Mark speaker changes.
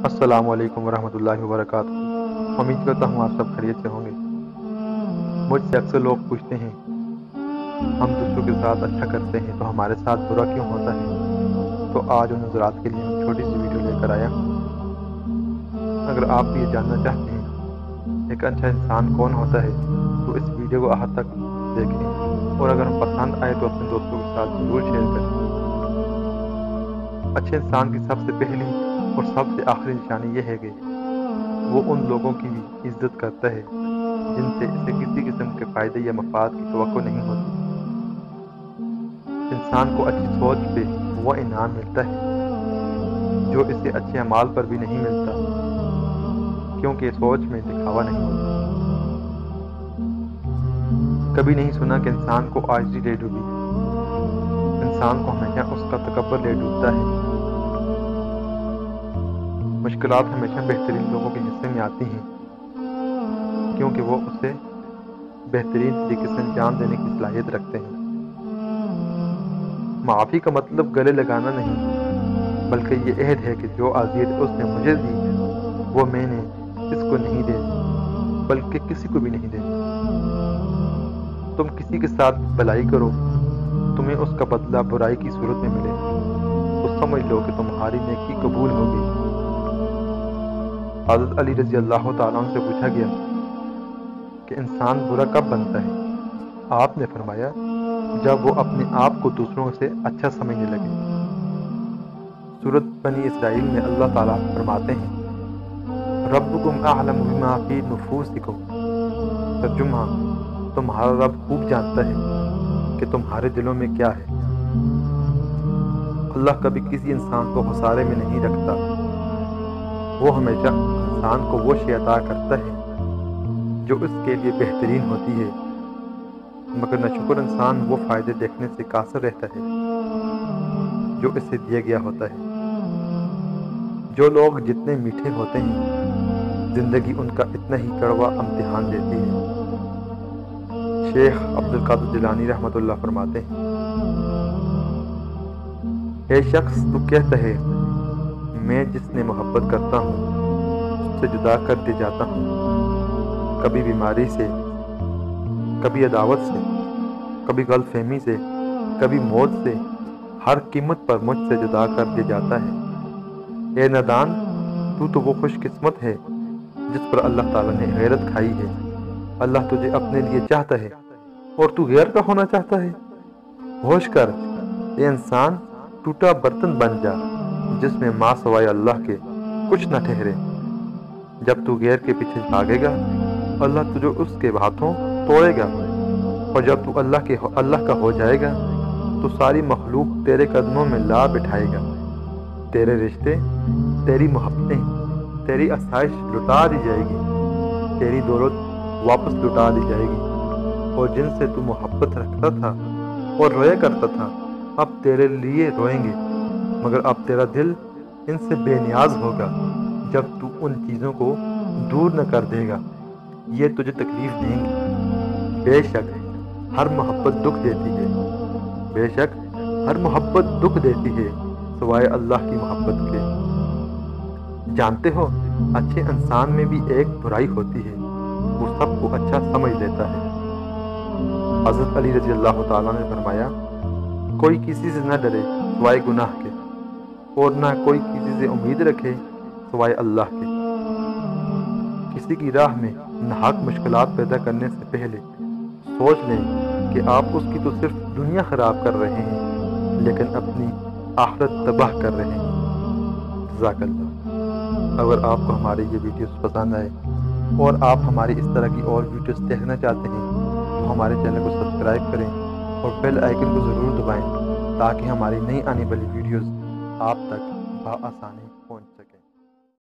Speaker 1: السلام علیکم ورحمۃ اللہ وبرکاتہ۔ امید کرتا ہوں آپ سب خیریت سے ہوں گے۔ مجھ سے اکثر لوگ پوچھتے ہیں ہم دوسروں کے ساتھ اچھا کرتے ہیں تو ہمارے ساتھ برا کیوں ہوتا ہے؟ تو آج ان نظرات کے لیے میں چھوٹی سی ویڈیو لے کر آیا ہوں۔ اگر آپ بھی یہ جاننا چاہتے ہیں ایک اچھا انسان کون ہوتا ہے تو اس ویڈیو کو آخر تک دیکھیں، اور اگر ہم پسند آئے تو اپنے دوستوں کے ساتھ ضرور شیئر کریں۔ اچھے انسان کی سب سے پہلی اور سب سے آخری نشانی یہ ہے کہ وہ ان لوگوں کی بھی عزت کرتا ہے جن سے اسے کسی قسم کے فائدے یا مفاد کی توقع نہیں ہوتی۔ انسان کو اچھی سوچ پہ وہ انعام ملتا ہے جو اسے اچھے اعمال پر بھی نہیں ملتا، کیونکہ سوچ میں دکھاوا نہیں ہوتا۔ کبھی نہیں سنا کہ انسان کو عاجزی لے ڈوبی۔ انسان کو ہمیشہ اس کا تکبر لے ڈوبتا ہے۔ مشکلات ہمیشہ بہترین لوگوں کے حصے میں آتی ہیں، کیونکہ وہ اسے بہترین طریقے سے انجام دینے کی صلاحیت رکھتے ہیں۔ معافی کا مطلب گلے لگانا نہیں، بلکہ یہ عہد ہے کہ جو اذیت اس نے مجھے دی وہ میں نے اس کو نہیں دینی، بلکہ کسی کو بھی نہیں دینی۔ تم کسی کے ساتھ بھلائی کرو، تمہیں اس کا بدلہ برائی کی صورت میں ملے تو سمجھ لو کہ تمہاری نیکی قبول ہو گئی۔ حضرت علی رضی اللہ تعالیٰ عنہ سے پوچھا گیا کہ انسان برا کب بنتا ہے؟ آپ نے فرمایا جب وہ اپنے آپ کو دوسروں سے اچھا سمجھنے لگے۔ سورۃ بنی اسرائیل میں اللہ تعالیٰ فرماتے ہیں ربکم اعلم بما فی نفوسکم، ترجمہ تمہارا رب خوب جانتا ہے کہ تمہارے دلوں میں کیا ہے۔ اللہ کبھی کسی انسان کو خسارے میں نہیں رکھتا، وہ ہمیشہ انسان کو وہ شے عطا کرتا ہے جو اس کے لیے بہترین ہوتی ہے، مگر ناشکر انسان وہ فائدے دیکھنے سے قاصر رہتا ہے جو اسے دیا گیا ہوتا ہے۔ جو لوگ جتنے میٹھے ہوتے ہیں زندگی ان کا اتنا ہی کڑوا امتحان دیتی ہے۔ شیخ عبدالقادر جیلانی رحمۃ اللہ فرماتے ہیں اے شخص تو کہتا ہے میں جس نے محبت کرتا ہوں اس سے جدا کر دے جاتا ہوں، کبھی بیماری سے، کبھی عداوت سے، کبھی غلط فہمی سے، کبھی موت سے، ہر قیمت پر مجھ سے جدا کر دیا جاتا ہے۔ اے نادان، تو وہ خوش قسمت ہے جس پر اللہ تعالیٰ نے غیرت کھائی ہے۔ اللہ تجھے اپنے لیے چاہتا ہے اور تو غیر کا ہونا چاہتا ہے۔ ہوش کر اے انسان، ٹوٹا برتن بن جا جس میں ماں سوائے اللہ کے کچھ نہ ٹھہرے۔ جب تو غیر کے پیچھے بھاگے گا اللہ تجھے اس کے ہاتھوں توڑے گا، اور جب تو اللہ کا ہو جائے گا تو ساری مخلوق تیرے قدموں میں لا بٹھائے گا۔ تیرے رشتے، تیری محبتیں، تیری آسائش لٹا دی جائے گی، تیری دولت واپس لٹا دی جائے گی، اور جن سے تو محبت رکھتا تھا اور رویا کرتا تھا اب تیرے لیے روئیں گے، مگر اب تیرا دل ان سے بے نیاز ہوگا جب تو ان چیزوں کو دور نہ کر دے گا۔ یہ تجھے تکلیف دیں گی۔ بے شک ہر محبت دکھ دیتی ہے، بے شک ہر محبت دکھ دیتی ہے سوائے اللہ کی محبت کے۔ جانتے ہو اچھے انسان میں بھی ایک برائی ہوتی ہے، وہ سب کو اچھا سمجھ لیتا ہے۔ حضرت علی رضی اللہ تعالیٰ نے فرمایا کوئی کسی سے نہ ڈرے سوائے گناہ کے، اور نہ کوئی کسی سے امید رکھے سوائے اللہ کے۔ کسی کی راہ میں ناحق مشکلات پیدا کرنے سے پہلے سوچ لیں کہ آپ اس کی تو صرف دنیا خراب کر رہے ہیں لیکن اپنی آخرت تباہ کر رہے ہیں۔ جزاک اللہ۔ اگر آپ کو ہماری یہ ویڈیوز پسند آئے اور آپ ہماری اس طرح کی اور ویڈیوز دیکھنا چاہتے ہیں تو ہمارے چینل کو سبسکرائب کریں اور بیل آئیکن کو ضرور دبائیں تاکہ ہماری نئی آنے والی ویڈیوز آپ تک بآسانی پہنچیں۔